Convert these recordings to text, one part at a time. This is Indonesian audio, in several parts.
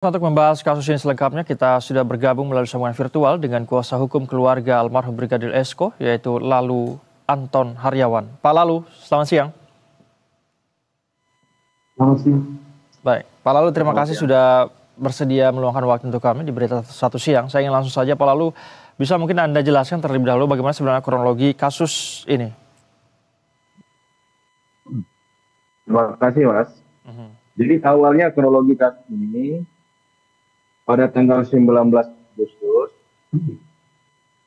Untuk membahas kasus ini selengkapnya, kita sudah bergabung melalui sambungan virtual dengan kuasa hukum keluarga almarhum Brigadir Esko, yaitu Lalu Anton Haryawan. Pak Lalu, selamat siang. Selamat siang. Baik, Pak Lalu terima kasih sudah bersedia meluangkan waktu untuk kami di Berita Satu Siang. Saya ingin langsung saja, Pak Lalu, bisa mungkin Anda jelaskan terlebih dahulu bagaimana sebenarnya kronologi kasus ini? Terima kasih, Mas. Jadi awalnya kronologi kasus ini, pada tanggal 19 Agustus,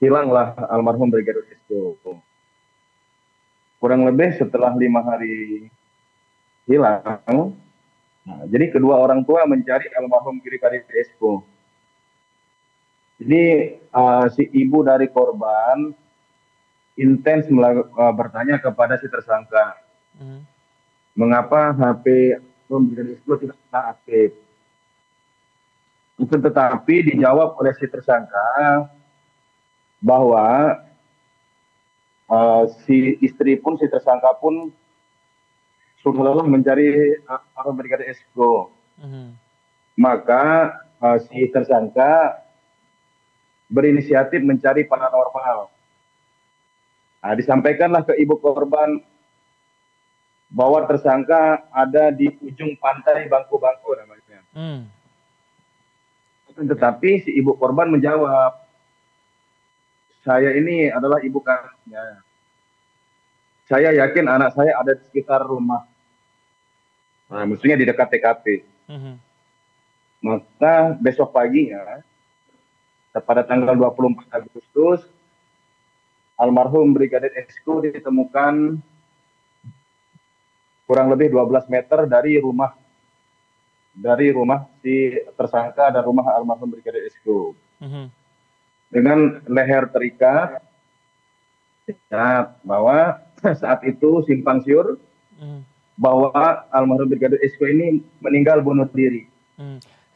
hilanglah almarhum Brigadir Esko. Kurang lebih setelah 5 hari hilang, jadi kedua orang tua mencari almarhum Brigadir Esko. Jadi si ibu dari korban intens bertanya kepada si tersangka, mengapa HP Brigadir Esko tidak pernah aktif. Tetapi dijawab oleh si tersangka bahwa si istri pun, si tersangka pun sudah lelah mencari Brigadir Esko. Maka si tersangka berinisiatif mencari paranormal. Disampaikanlah ke ibu korban bahwa tersangka ada di ujung pantai Bangku-Bangku namanya. Tetapi si ibu korban menjawab, saya ini adalah ibu kandungnya. Saya yakin anak saya ada di sekitar rumah. Maksudnya di dekat TKP. Maka besok paginya, pada tanggal 24 Agustus, almarhum Brigadir Esko ditemukan kurang lebih 12 meter dari rumah si tersangka dan rumah almarhum Brigadir Esko. Dengan leher terikat, bahwa saat itu simpang siur bahwa almarhum Brigadir Esko ini meninggal bunuh diri.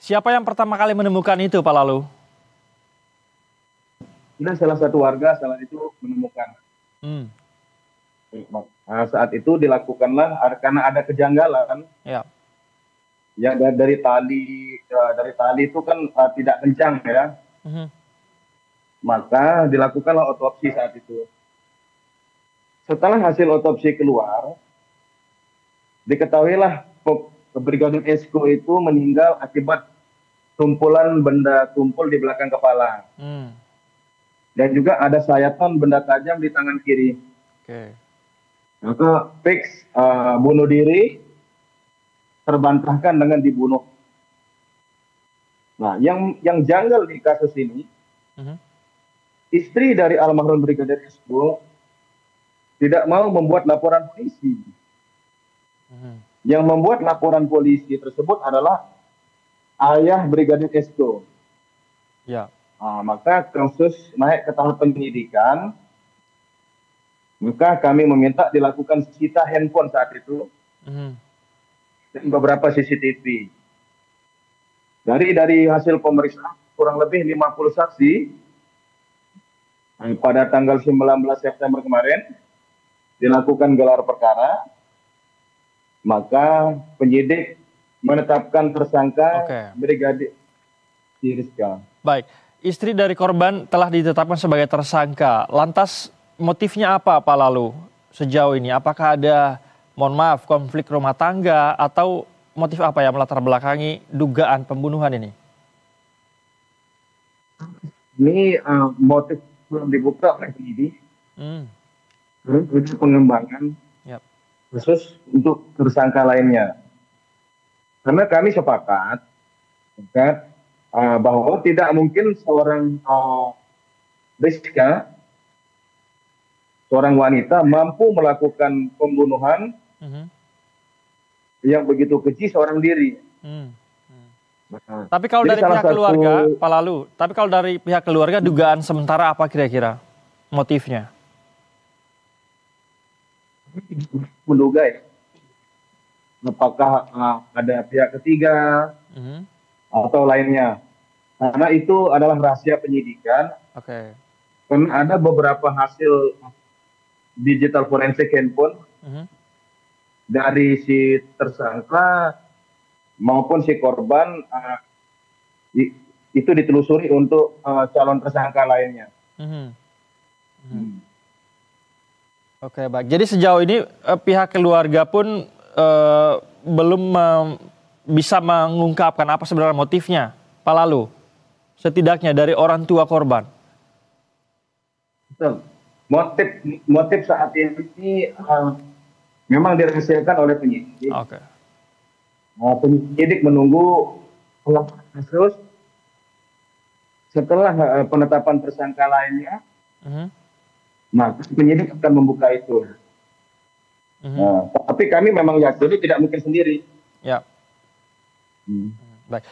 Siapa yang pertama kali menemukan itu, Pak Lalu? Dan salah satu warga saat itu menemukan. Saat itu dilakukanlah karena ada kejanggalan. Ya, dari tali itu kan tidak kencang ya. Maka dilakukanlah otopsi saat itu. Setelah hasil otopsi keluar, diketahuilah Brigadir Esko itu meninggal akibat tumpulan benda tumpul di belakang kepala. Dan juga ada sayatan benda tajam di tangan kiri. Maka fix bunuh diri, terbantahkan dengan dibunuh. Nah, yang janggal di kasus ini, istri dari almarhum Brigadir Esko tidak mau membuat laporan polisi. Yang membuat laporan polisi tersebut adalah ayah Brigadir Esko. Maka kasus naik ke tahap penyidikan. Maka kami meminta dilakukan sita handphone saat itu. Dan beberapa CCTV. Dari hasil pemeriksaan kurang lebih 50 saksi pada tanggal 19 September kemarin dilakukan gelar perkara, maka penyidik menetapkan tersangka Brigadir Esko. Baik, istri dari korban telah ditetapkan sebagai tersangka. Lantas motifnya apa, Pak Lalu, sejauh ini? Apakah ada, mohon maaf, konflik rumah tangga atau motif apa yang melatar belakangi dugaan pembunuhan ini? Ini motif belum dibuka oleh penyidik. Itu pengembangan khusus untuk tersangka lainnya. Karena kami sepakat bahwa tidak mungkin seorang Rizka, seorang wanita mampu melakukan pembunuhan yang begitu keji seorang diri. Tapi kalau dari pihak keluarga, Pak Lalu, tapi kalau dari pihak keluarga dugaan sementara apa kira-kira motifnya? Menduga ya, apakah ada pihak ketiga atau lainnya? Karena itu adalah rahasia penyidikan. Karena ada beberapa hasil digital forensik handphone dari si tersangka maupun si korban itu ditelusuri untuk calon tersangka lainnya. Oke, baik. Jadi sejauh ini pihak keluarga pun belum bisa mengungkapkan apa sebenarnya motifnya, Pak Lalu. Setidaknya dari orang tua korban. Betul. Motif saat ini memang dirahasiakan oleh penyidik. Oke. Penyidik menunggu pengungkapan kasus. Setelah penetapan tersangka lainnya, maka penyidik akan membuka itu. Tapi kami memang yakin tidak mungkin sendiri. Ya. Baik.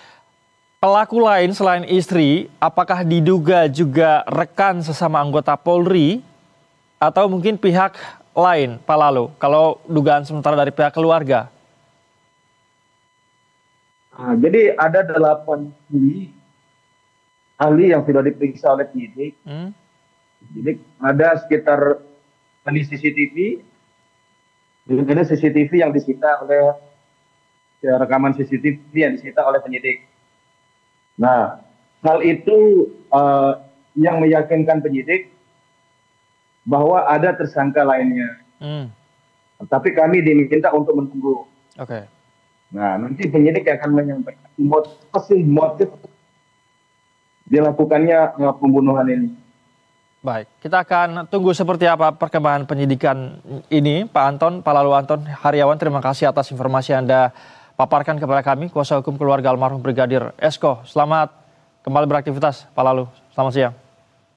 Pelaku lain selain istri, apakah diduga juga rekan sesama anggota Polri atau mungkin pihak lain, Pak Lalu? Kalau dugaan sementara dari pihak keluarga. Jadi ada 8 ahli yang sudah diperiksa oleh penyidik. Jadi ada sekitar ahli CCTV, dan ada CCTV yang disita oleh rekaman CCTV yang disita oleh penyidik. Nah, hal itu yang meyakinkan penyidik bahwa ada tersangka lainnya. Tapi kami diminta untuk menunggu. Oke. Nah, nanti penyidik akan menyampaikan motif dilakukannya pembunuhan ini. Baik, kita akan tunggu seperti apa perkembangan penyidikan ini, Pak Anton, Pak Lalu Anton Haryawan. Terima kasih atas informasi Anda paparkan kepada kami, kuasa hukum keluarga almarhum Brigadir Esko. Selamat kembali beraktivitas, Pak Lalu. Selamat siang.